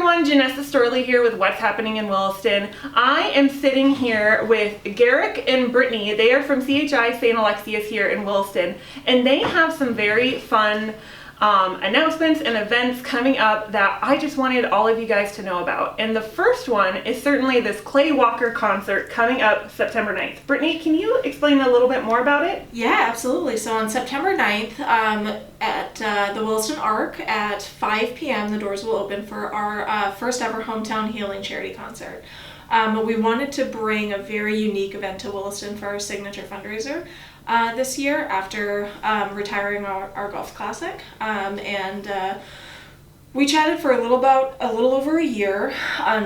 everyone, Janessa Storley here with What's Happening in Williston. I am sitting here with Garrick and Brittny. They are from CHI St. Alexius here in Williston, and they have some very fun announcements and events coming up that I just wanted all of you guys to know about. And the first one is certainly this Clay Walker concert coming up September 9th. Brittny, can you explain a little bit more about it? Yeah, absolutely. So on September 9th at the Williston Arc at 5 p.m. the doors will open for our first ever Hometown Healing Charity Concert. We wanted to bring a very unique event to Williston for our signature fundraiser this year after retiring our golf classic, and we chatted for a little over a year,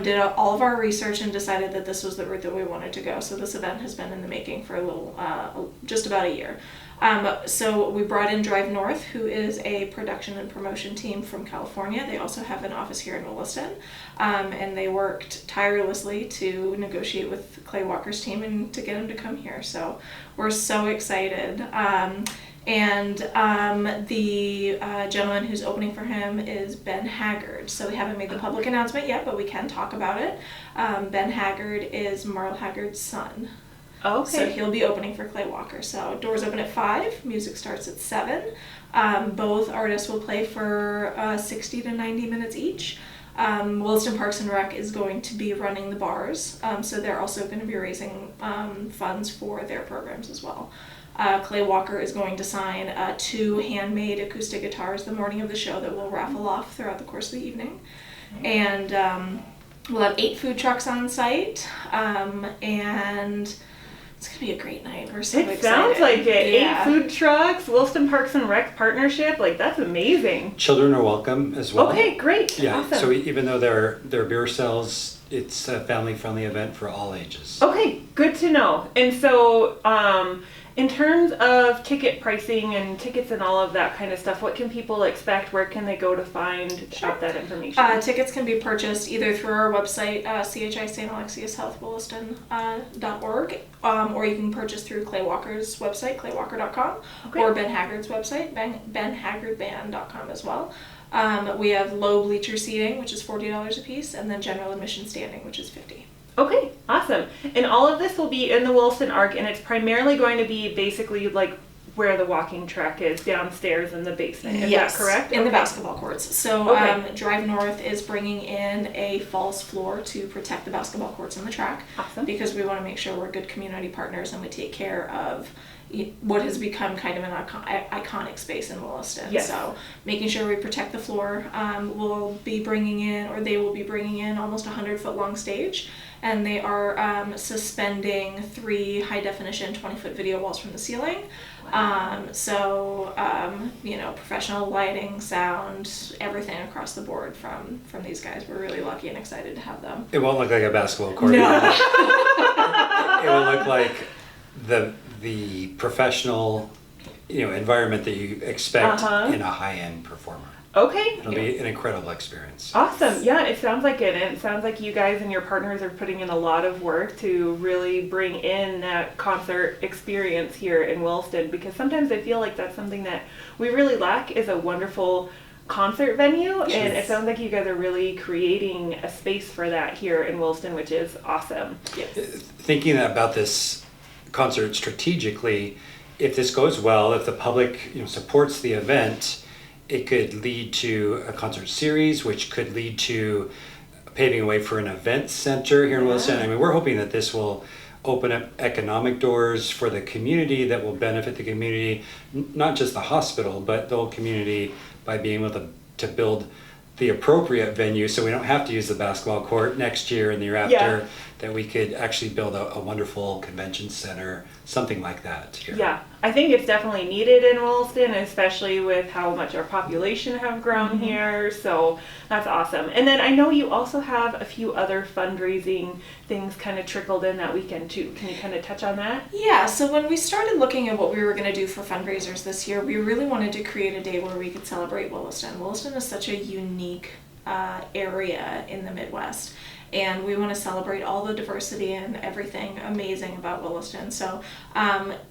did all of our research, and decided that this was the route that we wanted to go. So this event has been in the making for just about a year. So we brought in Drive North, who is a production and promotion team from California. They also have an office here in Williston, and they worked tirelessly to negotiate with Clay Walker's team and to get him to come here. So we're so excited. And the gentleman who's opening for him is Ben Haggard. So we haven't made the public announcement yet, but we can talk about it. Ben Haggard is Marl Haggard's son. Okay. So he'll be opening for Clay Walker. So doors open at 5, music starts at 7. Both artists will play for 60 to 90 minutes each. Williston Parks and Rec is going to be running the bars, so they're also going to be raising funds for their programs as well. Clay Walker is going to sign 2 handmade acoustic guitars the morning of the show that we'll raffle off throughout the course of the evening. And we'll have 8 food trucks on site, and it's going to be a great night. We're so excited. It sounds like it. Yeah. 8 food trucks, Williston Parks and Rec partnership. Like, that's amazing. Children are welcome as well. Okay, great. Yeah. Awesome. So even though they're beer sales, it's a family-friendly event for all ages. Okay, good to know. And so, in terms of ticket pricing and tickets and all of that kind of stuff, what can people expect? Where can they go to find out that information? Tickets can be purchased either through our website, CHI St. Alexius Health Williston.org, or you can purchase through Clay Walker's website, claywalker.com, okay, or Ben Haggard's website, benhaggardband.com as well. We have low bleacher seating, which is $40 a piece, and then general admission standing, which is $50. Okay, awesome. And all of this will be in the Williston Arc, and it's primarily going to be basically like where the walking track is, downstairs in the basement. Is that correct? In the basketball courts. So Drive North is bringing in a false floor to protect the basketball courts and the track. Awesome. Because we want to make sure we're good community partners and we take care of what has become kind of an iconic space in Williston. Yes. So making sure we protect the floor. We'll be bringing in, or they will be bringing in, almost 100-foot long stage, and they are suspending 3 high-definition 20-foot video walls from the ceiling. Wow. Professional lighting, sound, everything across the board from these guys. We're really lucky and excited to have them. It won't look like a basketball court. No. It will look like the professional, environment that you expect in a high-end performer. Okay. It'll be an incredible experience. Awesome. Yeah, it sounds like it. And it sounds like you guys and your partners are putting in a lot of work to really bring in that concert experience here in Williston, because sometimes I feel like that's something that we really lack, is a wonderful concert venue. Yes. And it sounds like you guys are really creating a space for that here in Williston, which is awesome. Yes. Thinking about this concert strategically, if this goes well, if the public supports the event, it could lead to a concert series, which could lead to paving a way for an event center here in Williston. I mean, we're hoping that this will open up economic doors for the community that will benefit the community, not just the hospital, but the whole community, by being able to build the appropriate venue so we don't have to use the basketball court next year and the year after, that we could actually build a wonderful convention center, something like that here. Yeah, I think it's definitely needed in Williston, especially with how much our population have grown here, so that's awesome. And then I know you also have a few other fundraising things kind of trickled in that weekend too. Can you kind of touch on that? Yeah, so when we started looking at what we were going to do for fundraisers this year, we really wanted to create a day where we could celebrate Williston. Williston is such a unique area in the Midwest. and we want to celebrate all the diversity and everything amazing about Williston. So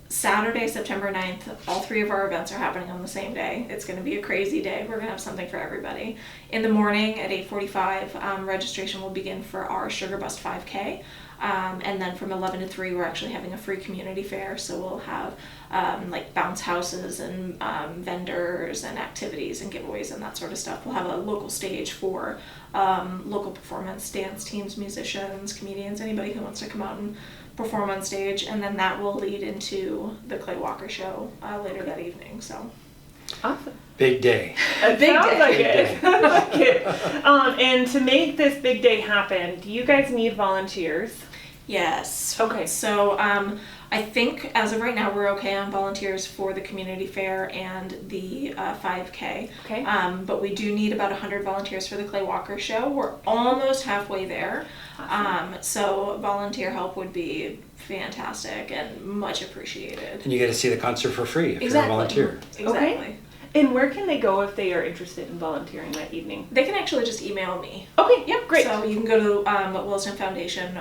Saturday, September 9th, all 3 of our events are happening on the same day. It's going to be a crazy day. We're going to have something for everybody. In the morning at 8:45, registration will begin for our Sugar Bust 5K. And then from 11 to 3, we're actually having a free community fair. So we'll have like bounce houses and vendors and activities and giveaways and that sort of stuff. We'll have a local stage for local performance, dance teams, musicians, comedians, anybody who wants to come out and perform on stage. And then that will lead into the Clay Walker show later that evening. So awesome. Big day. It Big sounds day. like Big it. day. I like it. And to make this big day happen, do you guys need volunteers? Yes. Okay. So I think as of right now we're okay on volunteers for the community fair and the 5K. Okay. But we do need about 100 volunteers for the Clay Walker show. We're almost halfway there. Awesome. So volunteer help would be fantastic and much appreciated. And you get to see the concert for free if Exactly. you're a volunteer. Exactly. Okay. And where can they go if they are interested in volunteering that evening? They can actually just email me. Okay, yep, great. So you can go to Williston Foundation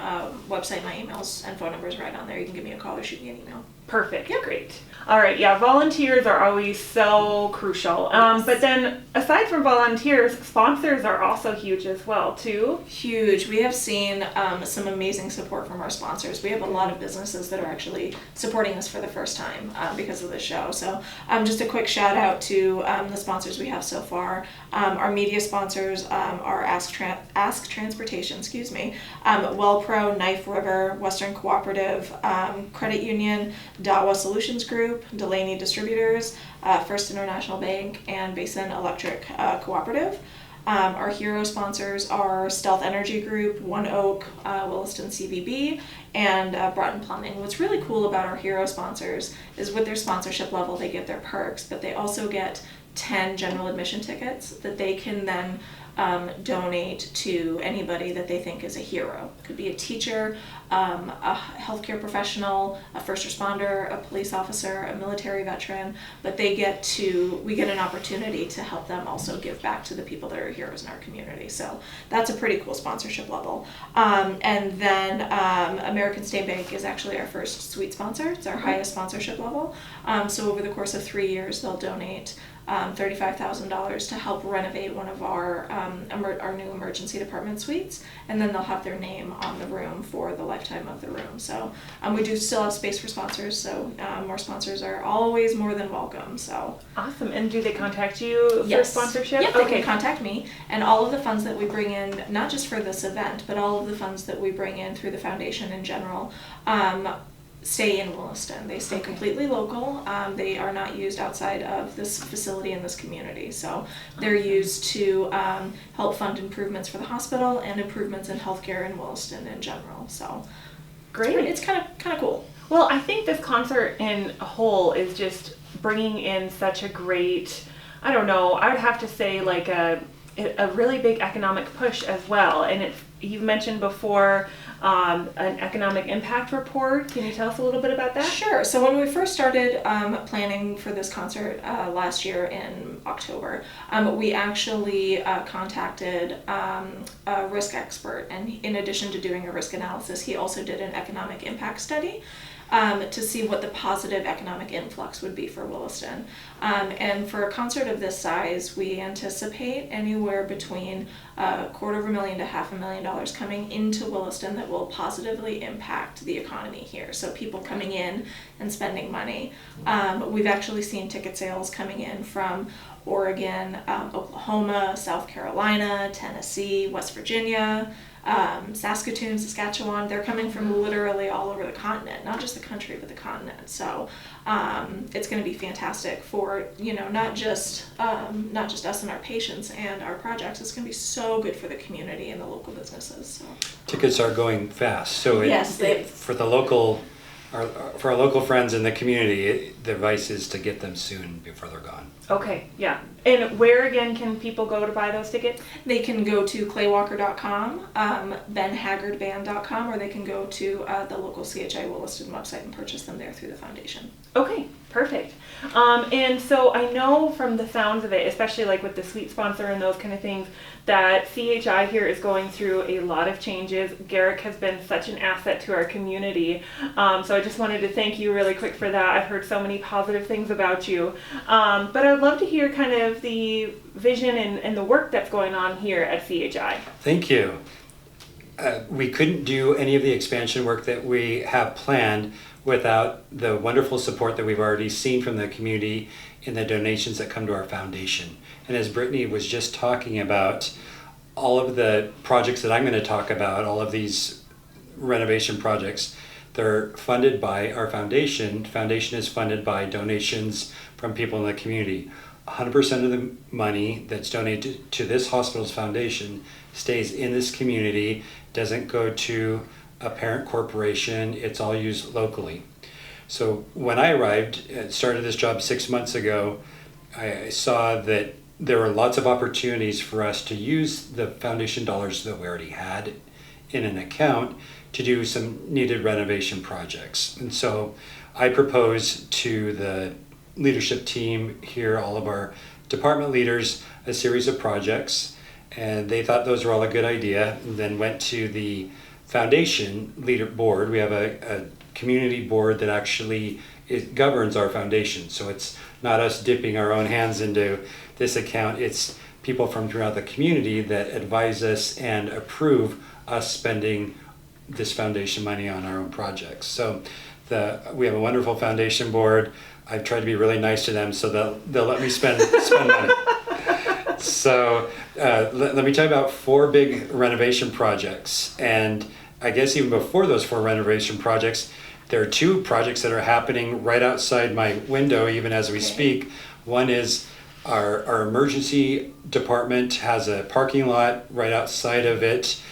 website. My emails and phone numbers right on there. You can give me a call or shoot me an email. Perfect. Great. All right. Yeah, volunteers are always so crucial. Yes. But then, aside from volunteers, sponsors are also huge as well, too. Huge. We have seen some amazing support from our sponsors. We have a lot of businesses that are actually supporting us for the first time because of this show. So just a quick shout out to the sponsors we have so far. Our media sponsors are Ask Transportation, WellPro, Knife River, Western Cooperative, Credit Union, Dawa Solutions Group, Delaney Distributors, First International Bank, and Basin Electric Cooperative. Our hero sponsors are Stealth Energy Group, One Oak, Williston CVB, and Broughton Plumbing. What's really cool about our hero sponsors is with their sponsorship level, they get their perks, but they also get 10 general admission tickets that they can then donate to anybody that they think is a hero. It could be a teacher, a healthcare professional, a first responder, a police officer, a military veteran, but we get an opportunity to help them also give back to the people that are heroes in our community. So that's a pretty cool sponsorship level. And then American State Bank is actually our first suite sponsor. It's our highest sponsorship level. So over the course of 3 years, they'll donate $35,000 to help renovate one of our new emergency department suites, and then they'll have their name on the room for the lifetime of the room. So we do still have space for sponsors, so more sponsors are always more than welcome. So Awesome. And do they contact you for sponsorship? Yep, they can contact me, and all of the funds that we bring in, not just for this event, but all of the funds that we bring in through the foundation in general, stay in Williston. They stay completely local. They are not used outside of this facility in this community. So they're used to help fund improvements for the hospital and improvements in healthcare in Williston in general. So Great. it's kind of cool. Well, I think this concert in a whole is just bringing in such a great, I don't know, I would have to say like a really big economic push as well. And you've mentioned before an economic impact report. Can you tell us a little bit about that? Sure. So when we first started planning for this concert last year in October, we actually contacted a risk expert, and in addition to doing a risk analysis, he also did an economic impact study to see what the positive economic influx would be for Williston. And for a concert of this size, we anticipate anywhere between $250,000 to $500,000 coming into Williston that will positively impact the economy here. So people coming in and spending money. We've actually seen ticket sales coming in from Oregon, Oklahoma, South Carolina, Tennessee, West Virginia, Saskatoon, Saskatchewan. They're coming from literally all over the continent, not just the country, but the continent. So it's going to be fantastic for, not just us and our patients and our projects. It's going to be so good for the community and the local businesses. So. Tickets are going fast, so for our local friends in the community, the advice is to get them soon before they're gone. Okay, yeah. And where again can people go to buy those tickets? They can go to claywalker.com, benhaggardband.com, or they can go to the local CHI Williston website and purchase them there through the foundation. Okay, Perfect. And so I know from the sounds of it, especially like with the suite sponsor and those kind of things, that CHI here is going through a lot of changes. Garrick has been such an asset to our community. So I just wanted to thank you really quick for that. I've heard so many positive things about you. But I'd love to hear kind of the vision and the work that's going on here at CHI. Thank you. We couldn't do any of the expansion work that we have planned without the wonderful support that we've already seen from the community in the donations that come to our foundation. And as Brittny was just talking about, all of the projects that I'm going to talk about, all of these renovation projects, they're funded by our foundation. Foundation is funded by donations from people in the community. 100% of the money that's donated to this hospital's foundation stays in this community, doesn't go to a parent corporation, it's all used locally. So when I arrived, started this job 6 months ago, I saw that there were lots of opportunities for us to use the foundation dollars that we already had in an account to do some needed renovation projects. And so I proposed to the leadership team here, all of our department leaders, a series of projects, and they thought those were all a good idea, and then went to the foundation leader board. We have a community board that actually governs our foundation. So it's not us dipping our own hands into this account. It's people from throughout the community that advise us and approve us spending this foundation money on our own projects. So we have a wonderful foundation board. I've tried to be really nice to them so they'll let me spend money. So let me tell you about 4 big renovation projects. And I guess even before those 4 renovation projects, there are 2 projects that are happening right outside my window even as we speak. One is our emergency department has a parking lot right outside of it.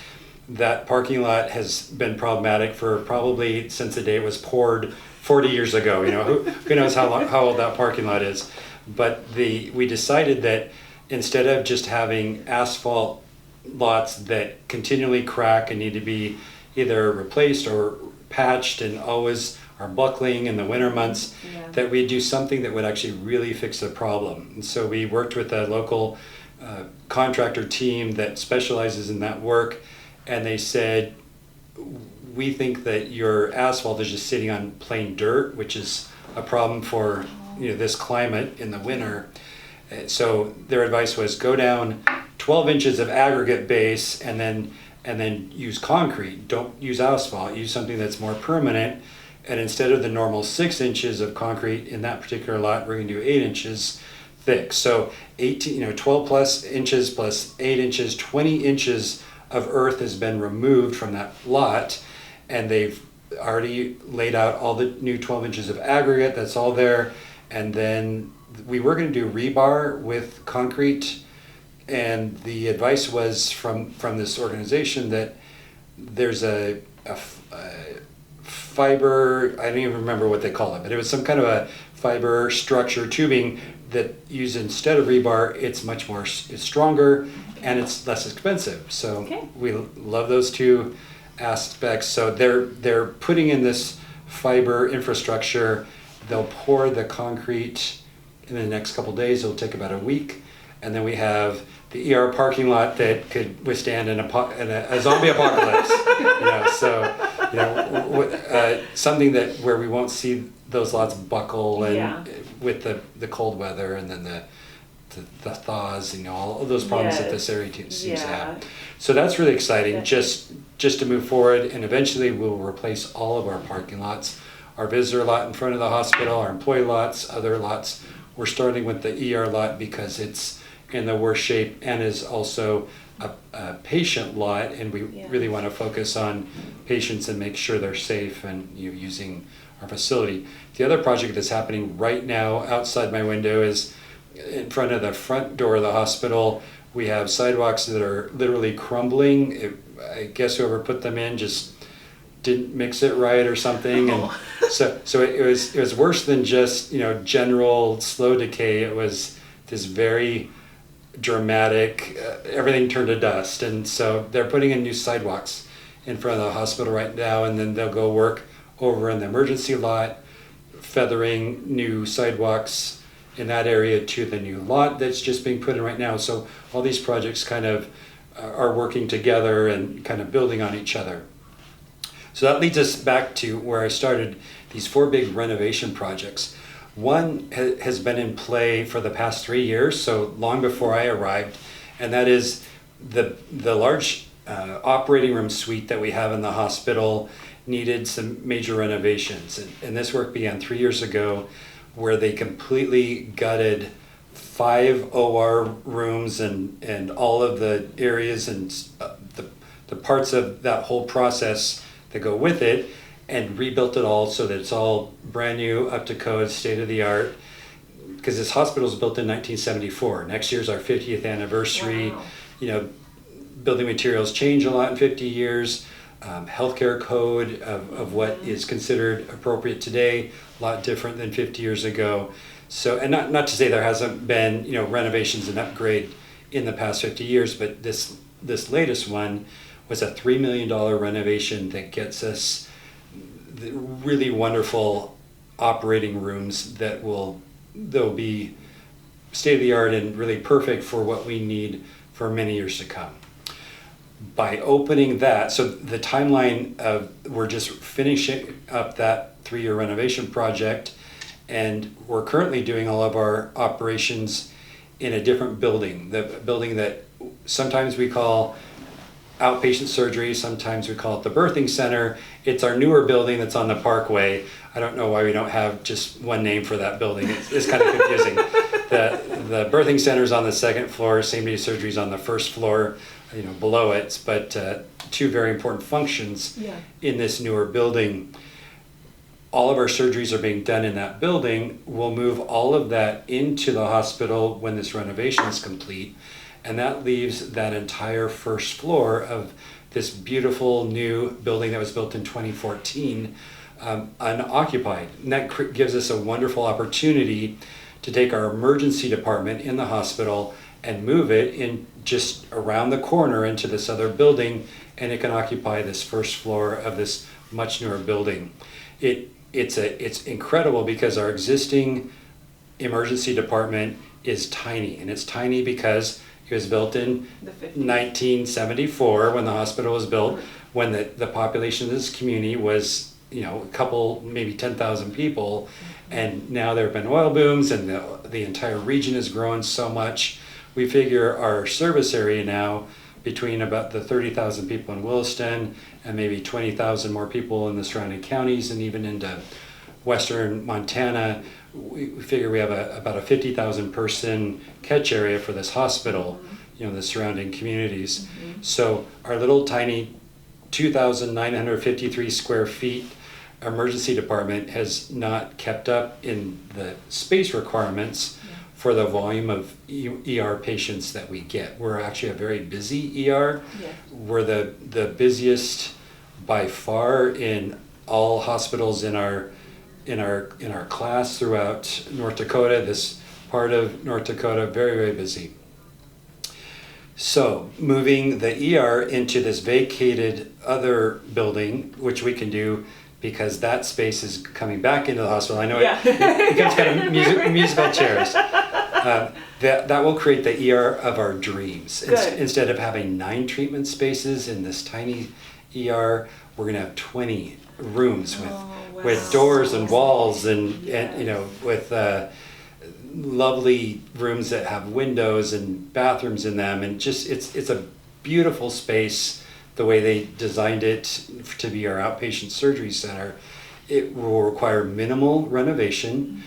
That parking lot has been problematic for probably since the day it was poured 40 years ago. You know, who knows how old that parking lot is. But we decided that instead of just having asphalt lots that continually crack and need to be either replaced or patched and always are buckling in the winter months, that we do something that would actually really fix the problem. And so we worked with a local contractor team that specializes in that work, and they said, we think that your asphalt is just sitting on plain dirt, which is a problem for this climate in the winter. So their advice was go down 12 inches of aggregate base and then use concrete. Don't use asphalt, use something that's more permanent. And instead of the normal 6 inches of concrete in that particular lot, we're going to do 8 inches thick. So 12 plus inches plus 8 inches, 20 inches of earth has been removed from that lot, and they've already laid out all the new 12 inches of aggregate. That's all there. And then we were going to do rebar with concrete, and the advice was from this organization that there's a fiber, I don't even remember what they call it, but it was some kind of a fiber structure tubing that used instead of rebar. It's stronger and it's less expensive. So we love those 2 aspects. So they're putting in this fiber infrastructure. They'll pour the concrete in the next couple days. It'll take about a week, and then we have the ER parking lot that could withstand a zombie apocalypse. Something that where we won't see those lots buckle and with the cold weather and then the thaws, all of those problems that this area seems to have. So that's really exciting. Just to move forward, and eventually we'll replace all of our parking lots. Our visitor lot in front of the hospital, our employee lots, other lots. We're starting with the ER lot because it's in the worst shape and is also a patient lot, and we really want to focus on patients and make sure they're safe and using our facility. The other project that's happening right now outside my window is in front of the front door of the hospital. We have sidewalks that are literally crumbling. I guess whoever put them in just didn't mix it right or something, and so it was worse than just general slow decay. It was this very dramatic, everything turned to dust, and so they're putting in new sidewalks in front of the hospital right now, and then they'll go work over in the emergency lot, feathering new sidewalks in that area to the new lot that's just being put in right now. So all these projects kind of are working together and kind of building on each other. So that leads us back to where I started, these 4 big renovation projects. One has been in play for the past 3 years, so long before I arrived, and that is the large operating room suite that we have in the hospital needed some major renovations. And this work began 3 years ago, where they completely gutted 5 OR rooms and all of the areas and the parts of that whole process that go with it, and rebuilt it all so that it's all brand new, up to code, state of the art. Because this hospital was built in 1974. Next year's our 50th anniversary. Wow. You know, building materials change a lot in 50 years. Healthcare code of what is considered appropriate today, a lot different than 50 years ago. So, and not to say there hasn't been, you know, renovations and upgrade in the past 50 years, but this latest one was a $3 million renovation that gets us the really wonderful operating rooms they'll be state of the art and really perfect for what we need for many years to come. By opening that, so the timeline of, we're just finishing up that 3-year renovation project, and we're currently doing all of our operations in a different building, the building that sometimes we call outpatient surgery, sometimes we call it the birthing center. It's our newer building that's on the Parkway. I don't know why we don't have just one name for that building. It's kind of confusing. The birthing center is on the 2nd floor, same-day surgery is on the 1st floor, you know, below it, but 2 very important functions in this newer building. All of our surgeries are being done in that building. We'll move all of that into the hospital when this renovation is complete, and that leaves that entire 1st floor of this beautiful new building that was built in 2014 unoccupied. And that gives us a wonderful opportunity to take our emergency department in the hospital and move it in just around the corner into this other building, and it can occupy this 1st floor of this much newer building. It's incredible because our existing emergency department is tiny, and it's tiny because it was built in 1974 when the hospital was built, when the population of this community was, you know, a couple, maybe 10,000 people, and now there have been oil booms and the entire region has grown so much. We figure our service area now, between about the 30,000 people in Williston and maybe 20,000 more people in the surrounding counties and even into western Montana, we figure we have about a 50,000 person catch area for this hospital, you know, the surrounding communities. So our little tiny 2,953 square feet emergency department has not kept up in the space requirements for the volume of ER patients that we get. We're actually a very busy ER. We're the busiest by far in all hospitals in our class throughout North Dakota. This part of North Dakota, very, very busy. So moving the ER into this vacated other building, which we can do because that space is coming back into the hospital. I know it becomes kind of musical chairs. That will create the ER of our dreams. Instead of having 9 treatment spaces in this tiny ER, we're going to have 20 rooms with doors and walls and you know, with lovely rooms that have windows and bathrooms in them, and just it's a beautiful space. The way they designed it to be our outpatient surgery center, it will require minimal renovation,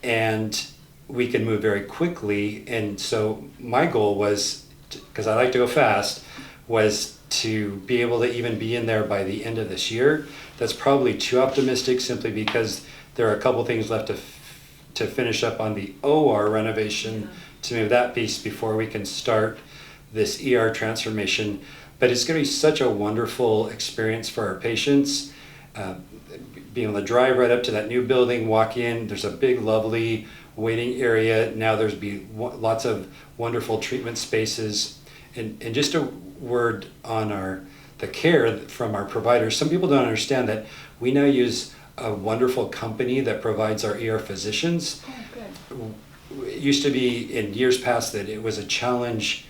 and we can move very quickly. And so my goal was, because I like to go fast, was to be able to even be in there by the end of this year. That's probably too optimistic, simply because there are a couple things left to finish up on the OR renovation, to move that piece before we can start this ER transformation. But it's going to be such a wonderful experience for our patients. Being able to drive right up to that new building, walk in, there's a big, lovely waiting area. Now there's lots of wonderful treatment spaces. And just a word on the care from our providers. Some people don't understand that we now use a wonderful company that provides our ER physicians. Oh, good. It used to be in years past that it was a challenge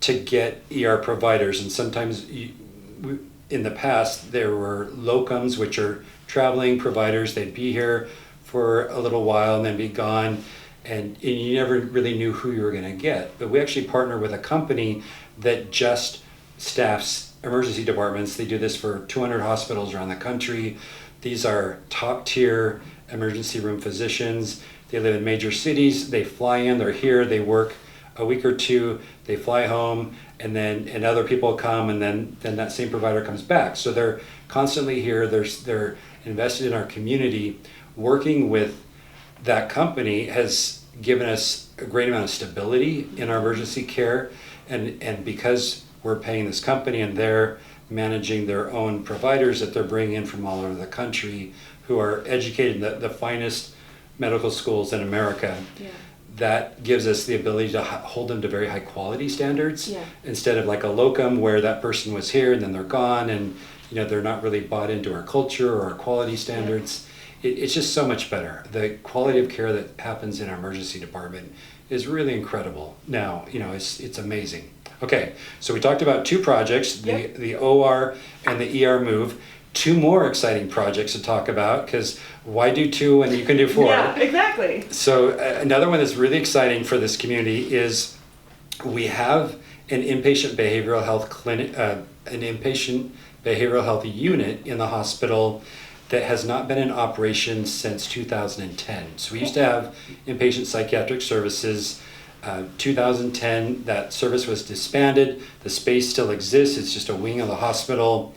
to get ER providers, and sometimes in the past there were locums, which are traveling providers. They'd be here for a little while and then be gone, and you never really knew who you were going to get. But we actually partner with a company that just staffs emergency departments. They do this for 200 hospitals around the country. These are top tier emergency room physicians. They live in major cities. They fly in, they're here, they work a week or two, they fly home, and other people come, and then that same provider comes back. So they're constantly here. They're invested in our community. Working with that company has given us a great amount of stability in our emergency care, and because we're paying this company and they're managing their own providers that they're bringing in from all over the country who are educated in the finest medical schools in America. Yeah. That gives us the ability to hold them to very high quality standards, Yeah. instead of like a locum where that person was here and then they're gone, and they're not really bought into our culture or our quality standards. It's just so much better. The quality of care that happens in our emergency department is really incredible now. It's amazing. Okay, so we talked about two projects, Yep. the OR and the ER move. Two more exciting projects to talk about, because why do two when you can do four? Yeah, exactly. So another one that's really exciting for this community is we have an inpatient behavioral health clinic, an inpatient behavioral health unit in the hospital that has not been in operation since 2010. So we used to have inpatient psychiatric services. 2010, that service was disbanded. The space still exists. It's just a wing of the hospital.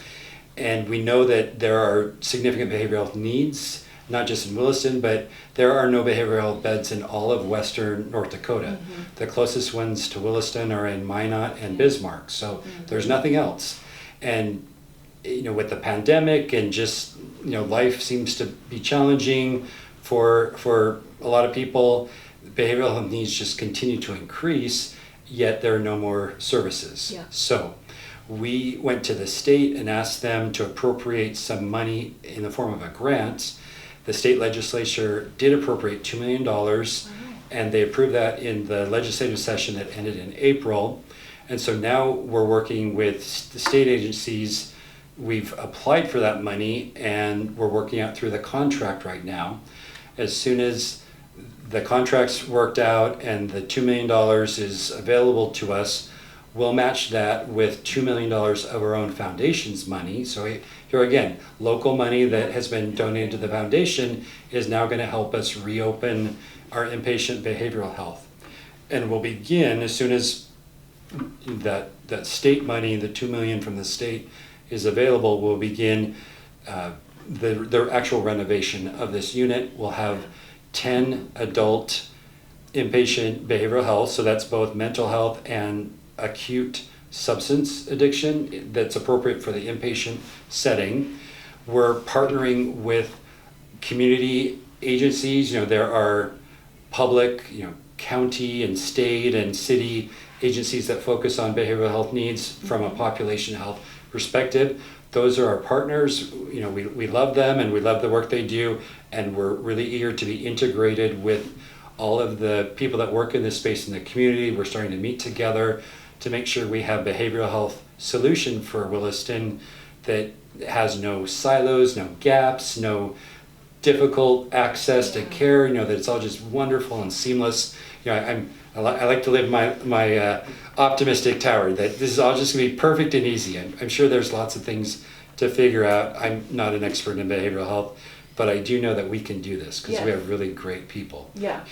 And we know that there are significant behavioral health needs, not just in Williston, but there are no behavioral health beds in all of western North Dakota. Mm-hmm. The closest ones to Williston are in Minot and Bismarck. So there's nothing else. And with the pandemic and just life seems to be challenging for a lot of people. Behavioral health needs just continue to increase, yet there are no more services. Yeah. So we went to the state and asked them to appropriate some money in the form of a grant. The state legislature did appropriate $2 million, and they approved that in the legislative session that ended in April. And so now we're working with the state agencies. We've applied for that money, and we're working out through the contract right now. As soon as the contract's worked out and the $2 million is available to us, we'll match that with $2 million of our own foundation's money. So here again, local money that has been donated to the foundation is now going to help us reopen our inpatient behavioral health. And we'll begin as soon as that state money, the $2 million from the state is available, we'll begin the actual renovation of this unit. We'll have 10 adult inpatient behavioral health, so that's both mental health and acute substance addiction that's appropriate for the inpatient setting. We're partnering with community agencies. There are public, county and state and city agencies that focus on behavioral health needs from a population health perspective. Those are our partners. We love them and we love the work they do, and we're really eager to be integrated with all of the people that work in this space in the community. We're starting to meet together to make sure we have behavioral health solution for Williston that has no silos, no gaps, no difficult access to care, that it's all just wonderful and seamless. I like to live my optimistic tower that this is all just gonna be perfect and easy. I'm sure there's lots of things to figure out. I'm not an expert in behavioral health, but I do know that we can do this because we have really great people. Yeah.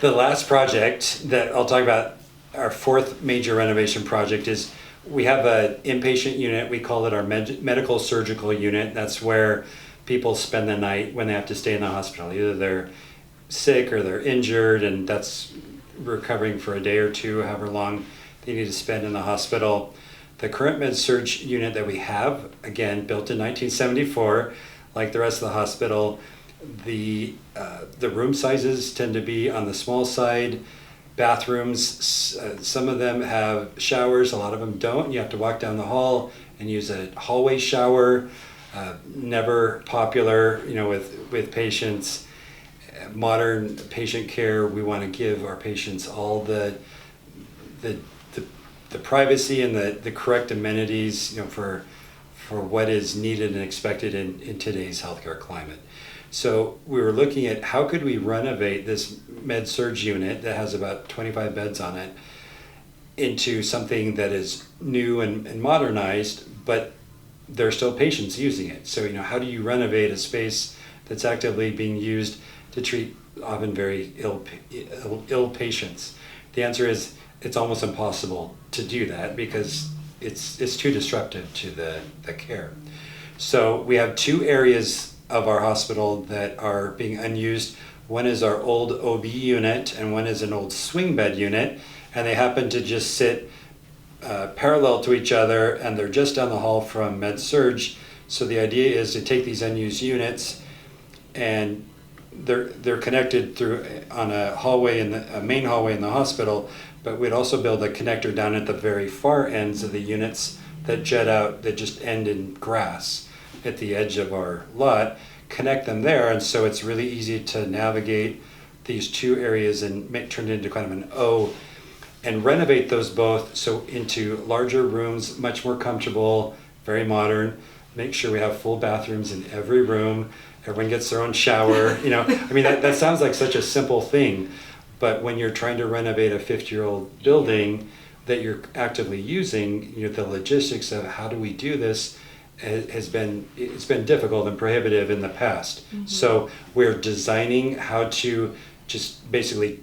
The last project that I'll talk about, our fourth major renovation project, is we have an inpatient unit. We call it our medical surgical unit. That's where people spend the night when they have to stay in the hospital. Either they're sick or they're injured, and that's recovering for a day or two, however long they need to spend in the hospital. The current med-surg unit that we have, again, built in 1974, like the rest of the hospital, the room sizes tend to be on the small side. Bathrooms, some of them have showers, a lot of them don't. You have to walk down the hall and use a hallway shower. never popular, with patients. Modern patient care, we want to give our patients all the privacy and the correct amenities, for what is needed and expected in today's healthcare climate. So we were looking at how could we renovate this med-surg unit that has about 25 beds on it into something that is new and modernized, but there are still patients using it. So, how do you renovate a space that's actively being used to treat often very ill patients? The answer is it's almost impossible to do that because it's too disruptive to the care. So we have two areas of our hospital that are being unused. One is our old OB unit and one is an old swing bed unit, and they happen to just sit parallel to each other, and they're just down the hall from med-surg. So the idea is to take these unused units, and they're connected through on a hallway a main hallway in the hospital, but we'd also build a connector down at the very far ends of the units that jet out, that just end in grass at the edge of our lot, connect them there, and so it's really easy to navigate these two areas and turn it into kind of an O, and renovate those both so into larger rooms, much more comfortable, very modern. Make sure we have full bathrooms in every room. Everyone gets their own shower. That sounds like such a simple thing, but when you're trying to renovate a 50-year-old building that you're actively using, the logistics of how do we do this it's been difficult and prohibitive in the past. Mm-hmm. So we're designing how to just basically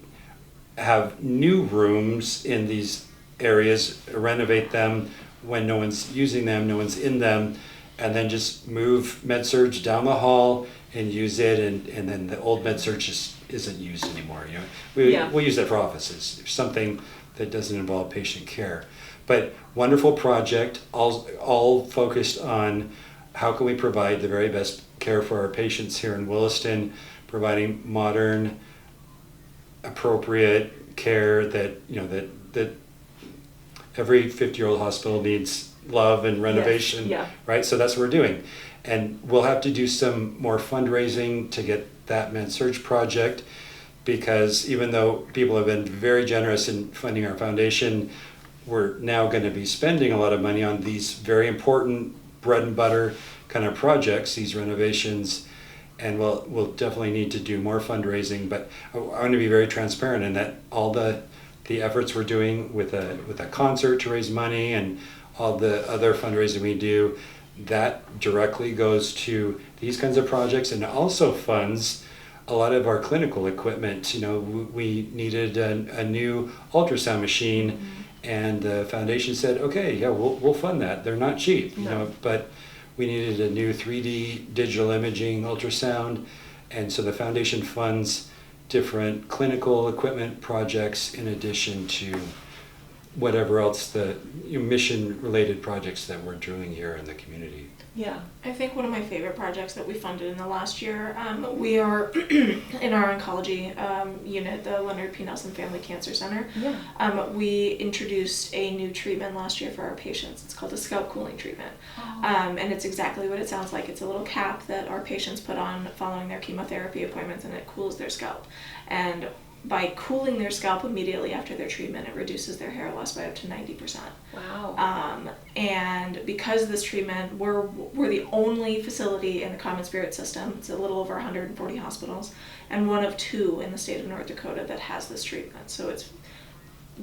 have new rooms in these areas, renovate them when no one's using them, no one's in them, and then just move med-surg down the hall and use it, and then the old med-surg just isn't used anymore. We'll use that for offices, something that doesn't involve patient care. But wonderful project, all focused on how can we provide the very best care for our patients here in Williston, providing modern, appropriate care that every 50-year-old hospital needs love and renovation. Yes. Yeah. Right? So that's what we're doing. And we'll have to do some more fundraising to get that med-surg project, because even though people have been very generous in funding our foundation, we're now going to be spending a lot of money on these very important bread and butter kind of projects, these renovations, and we'll definitely need to do more fundraising. But I want to be very transparent in that all the efforts we're doing with a concert to raise money and all the other fundraising we do, that directly goes to these kinds of projects, and also funds a lot of our clinical equipment. We needed a new ultrasound machine. Mm-hmm. And the foundation said, okay, yeah, we'll fund that. They're not cheap, but we needed a new 3D digital imaging ultrasound. And so the foundation funds different clinical equipment projects in addition to whatever else the mission-related projects that we're doing here in the community. Yeah, I think one of my favorite projects that we funded in the last year, we are in our oncology unit, the Leonard P. Nelson Family Cancer Center. Yeah. We introduced a new treatment last year for our patients. It's called a scalp cooling treatment. Oh. And it's exactly what it sounds like. It's a little cap that our patients put on following their chemotherapy appointments, and it cools their scalp. And by cooling their scalp immediately after their treatment, it reduces their hair loss by up to 90%. Wow. And because of this treatment, we're the only facility in the Common Spirit system. It's a little over 140 hospitals, and one of two in the state of North Dakota that has this treatment. So it's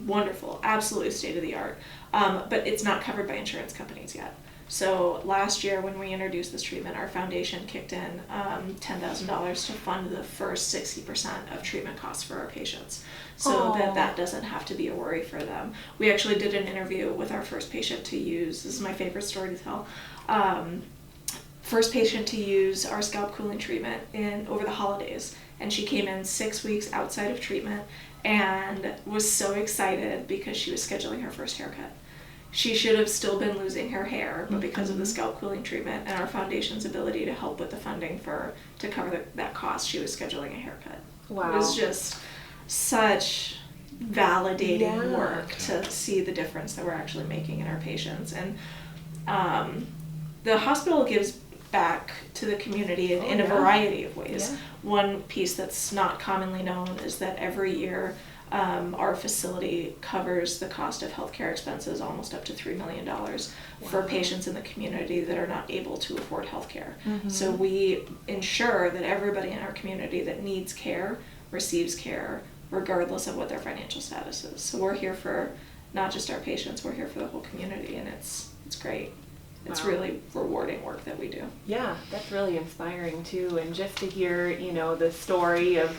wonderful, absolutely state of the art. But it's not covered by insurance companies yet. So last year when we introduced this treatment, our foundation kicked in $10,000 to fund the first 60% of treatment costs for our patients, so that doesn't have to be a worry for them. We actually did an interview with our first patient to use, this is my favorite story to tell, first patient to use our scalp cooling treatment over the holidays, and she came in 6 weeks outside of treatment and was so excited because she was scheduling her first haircut. She should have still been losing her hair, but because of the scalp cooling treatment and our foundation's ability to help with the funding to cover that cost, she was scheduling a haircut. Wow. It was just such validating work to see the difference that we're actually making in our patients. And the hospital gives back to the community in a variety of ways. One piece that's not commonly known is that every year our facility covers the cost of healthcare expenses almost up to $3 million for patients in the community that are not able to afford healthcare. So we ensure that everybody in our community that needs care receives care regardless of what their financial status is. So we're here for not just our patients, we're here for the whole community, and it's great. It's really rewarding work that we do. Yeah, that's really inspiring too. And just to hear, you know, the story of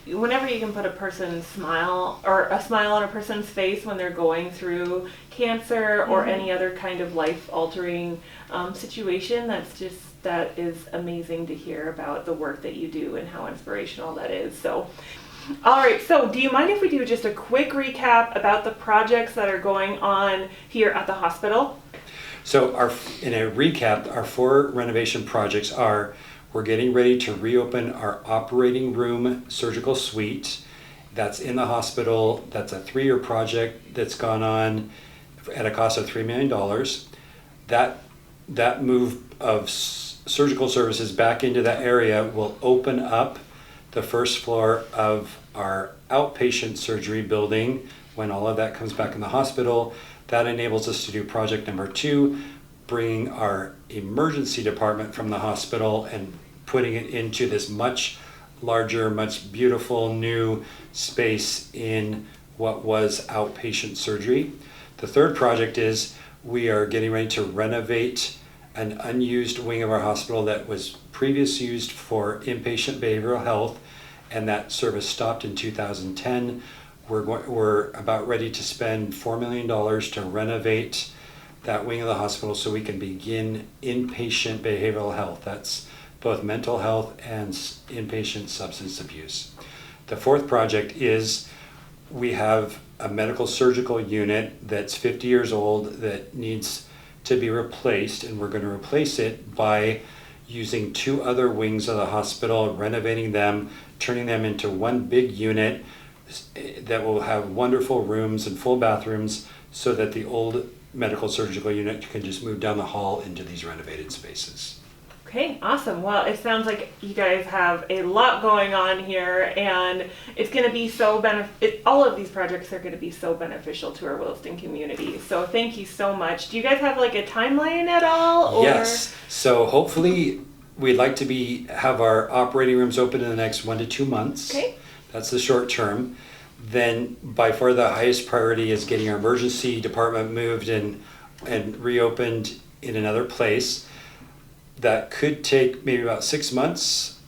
whenever you can put a person's smile or a smile on a person's face when they're going through cancer or any other kind of life-altering situation, that is amazing to hear about the work that you do and how inspirational that is. So, all right, so do you mind if we do just a quick recap about the projects that are going on here at the hospital? So in a recap, our 4 renovation projects are: we're getting ready to reopen our operating room surgical suite. That's in the hospital. That's a 3-year project that's gone on at a cost of $3 million. That move of surgical services back into that area will open up the first floor of our outpatient surgery building when all of that comes back in the hospital. That enables us to do project number 2, bringing our emergency department from the hospital and putting it into this much larger, much beautiful new space in what was outpatient surgery. The third project is we are getting ready to renovate an unused wing of our hospital that was previously used for inpatient behavioral health, and that service stopped in 2010. We're about ready to spend $4 million to renovate that wing of the hospital so we can begin inpatient behavioral health. That's both mental health and inpatient substance abuse. The fourth project is we have a medical surgical unit that's 50 years old that needs to be replaced, and we're going to replace it by using 2 other wings of the hospital, renovating them, turning them into one big unit that will have wonderful rooms and full bathrooms so that the old medical surgical unit can just move down the hall into these renovated spaces. Okay, awesome. Well, it sounds like you guys have a lot going on here, and it's going to be so all of these projects are going to be so beneficial to our Williston community. So thank you so much. Do you guys have like a timeline at all? Or? Yes. So hopefully we'd like to have our operating rooms open in the next 1 to 2 months. Okay. That's the short term. Then by far the highest priority is getting our emergency department moved and reopened in another place. That could take maybe about 6 months,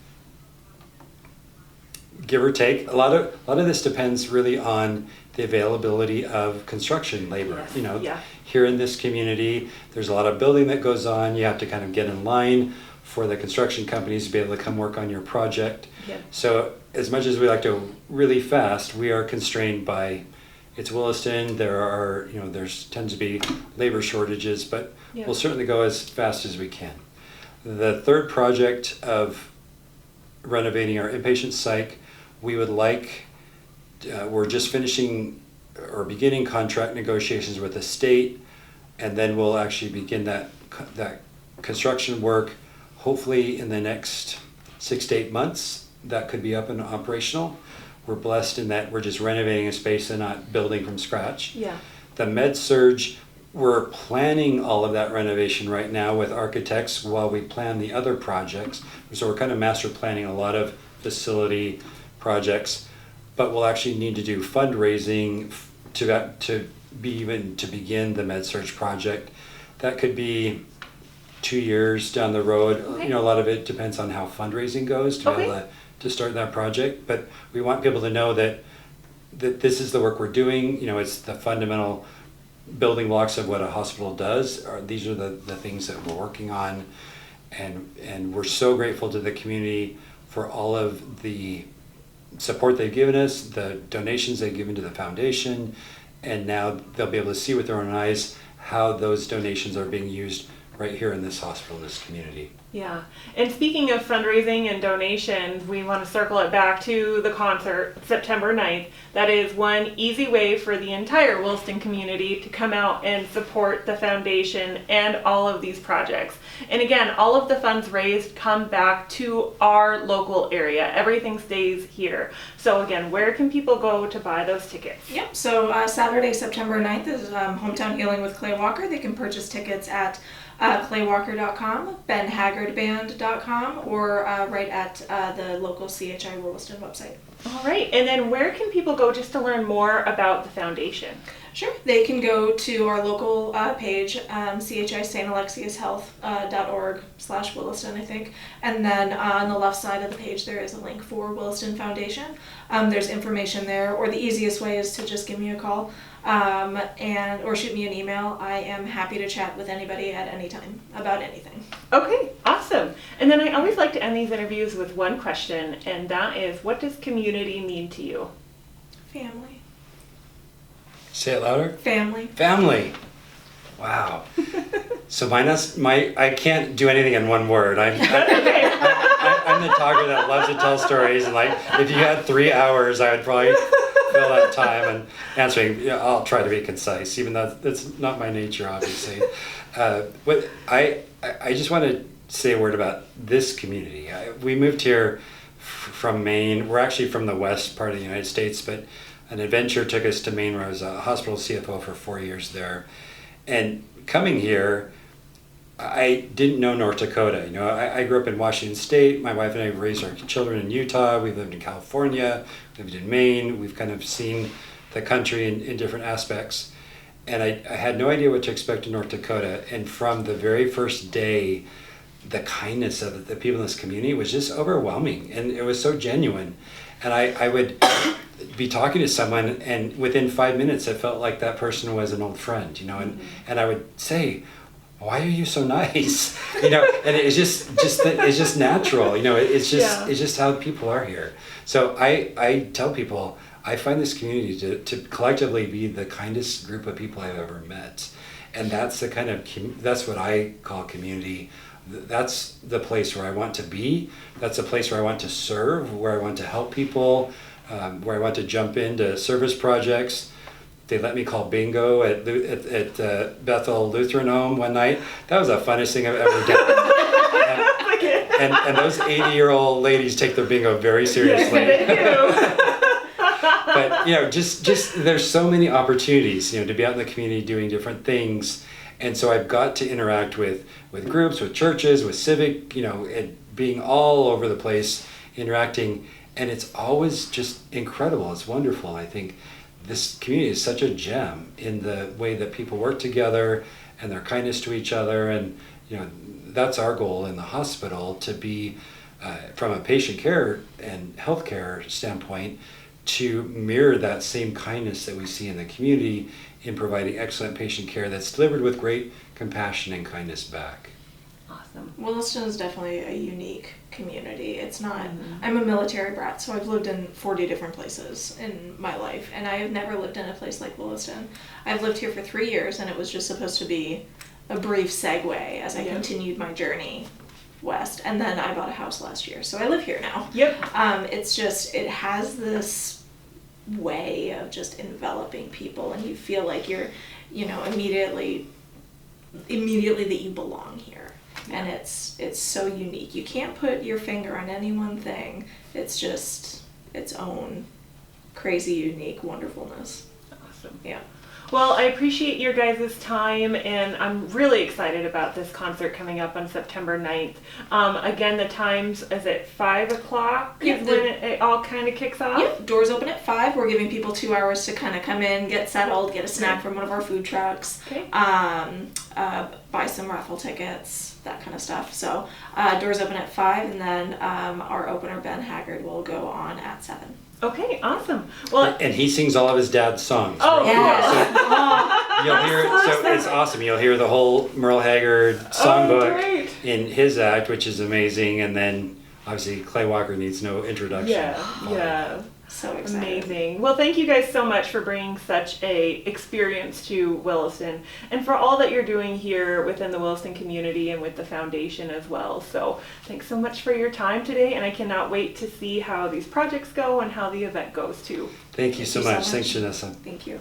give or take. A lot of this depends really on the availability of construction labor. Yes. Here in this community, there's a lot of building that goes on. You have to kind of get in line for the construction companies to be able to come work on your project. Yeah. So as much as we like to really fast, we are constrained by it's Williston. There's tends to be labor shortages, but we'll certainly go as fast as we can. The third project of renovating our inpatient psych, we're just finishing or beginning contract negotiations with the state, and then we'll actually begin that construction work hopefully in the next 6 to 8 months. That could be up and operational. We're blessed in that we're just renovating a space and not building from scratch. Yeah. The med surge, we're planning all of that renovation right now with architects while we plan the other projects. So we're kind of master planning a lot of facility projects, but we'll actually need to do fundraising to begin the med surge project. That could be 2 years down the road. Okay. A lot of it depends on how fundraising goes to be able to start that project. But we want people to know that this is the work we're doing. It's the fundamental building blocks of what a hospital does. These are the things that we're working on, and we're so grateful to the community for all of the support they've given us, the donations they've given to the foundation, and now they'll be able to see with their own eyes how those donations are being used right here in this hospital, in this community. Yeah. And speaking of fundraising and donations, we want to circle it back to the concert September 9th. That is one easy way for the entire Williston community to come out and support the foundation and all of these projects. And again, all of the funds raised come back to our local area. Everything stays here. So again, where can people go to buy those tickets? Yep, so Saturday, September 9th is Hometown Healing with Clay Walker. They can purchase tickets at claywalker.com, benhaggardband.com, or right at the local CHI Williston website. All right. And then where can people go just to learn more about the foundation? Sure, they can go to our local page, chisalexishealth.org/Williston, I think. And then on the left side of the page, there is a link for Williston Foundation. There's information there, or the easiest way is to just give me a call or shoot me an email. I am happy to chat with anybody at any time about anything. Okay, awesome. And then I always like to end these interviews with one question, and that is, what does community mean to you? Family. Say it louder. Family. Family. Wow. So I can't do anything in one word. I'm the talker that loves to tell stories, and like if you had 3 hours, I would probably fill that time and answering. Yeah, I'll try to be concise, even though that's not my nature, obviously. But I just want to say a word about this community. We moved here from Maine. We're actually from the west part of the United States, but an adventure took us to Maine, where I was a hospital CFO for 4 years there. And coming here, I didn't know North Dakota. You know, I grew up in Washington State. My wife and I raised our children in Utah. We've lived in California, lived in Maine. We've kind of seen the country in different aspects. And I had no idea what to expect in North Dakota. And from the very first day, the kindness of the people in this community was just overwhelming. And it was so genuine. And I would be talking to someone, and within 5 minutes, it felt like that person was an old friend, you know, and I would say, why are you so nice? You know, and it's just natural, you know, it's just how people are here. So I tell people, I find this community to collectively be the kindest group of people I've ever met. And that's the kind of, that's what I call community. That's the place where I want to be. That's a place where I want to serve, where I want to help people, where I want to jump into service projects. They let me call bingo at Bethel Lutheran Home one night. That was the funnest thing I've ever done. and those 80-year-old ladies take their bingo very seriously. Yes, they do. But you know, just there's so many opportunities, you know, to be out in the community doing different things. And so I've got to interact with groups, with churches, with civic, you know, and being all over the place, interacting. And it's always just incredible. It's wonderful. I think this community is such a gem in the way that people work together and their kindness to each other. And, you know, that's our goal in the hospital, to be, from a patient care and healthcare standpoint, to mirror that same kindness that we see in the community in providing excellent patient care that's delivered with great compassion and kindness back. Awesome. Williston is definitely a unique community. It's not, I'm a military brat, so I've lived in 40 different places in my life, and I have never lived in a place like Williston. I've lived here for 3 years, and it was just supposed to be a brief segue as I continued my journey west, and then I bought a house last year, so I live here now. Yep. It's just, it has this way of just enveloping people, and you feel like you're, you know, immediately that you belong here. And it's so unique. You can't put your finger on any one thing. It's just its own crazy, unique wonderfulness. Awesome. Yeah. Well, I appreciate your guys' time, and I'm really excited about this concert coming up on September 9th. Again, the times, is it 5 o'clock Yeah, is when it all kind of kicks off? Yep, doors open at 5. We're giving people 2 hours to kind of come in, get settled, get a snack from one of our food trucks, Okay. buy some raffle tickets, that kind of stuff. So doors open at 5, and then our opener, Ben Haggard, will go on at 7. Okay, awesome. Well, And he sings all of his dad's songs. oh, right? yeah. You'll hear, so it's awesome. You'll hear the whole Merle Haggard songbook great. in his act, which is amazing, and then obviously Clay Walker needs no introduction. Yeah. So excited. Amazing. Well, thank you guys so much for bringing such a experience to Williston and for all that you're doing here within the Williston community and with the foundation as well. So thanks so much for your time today, and I cannot wait to see how these projects go and how the event goes too. Thank you so much. Thanks, Janessa. Thank you.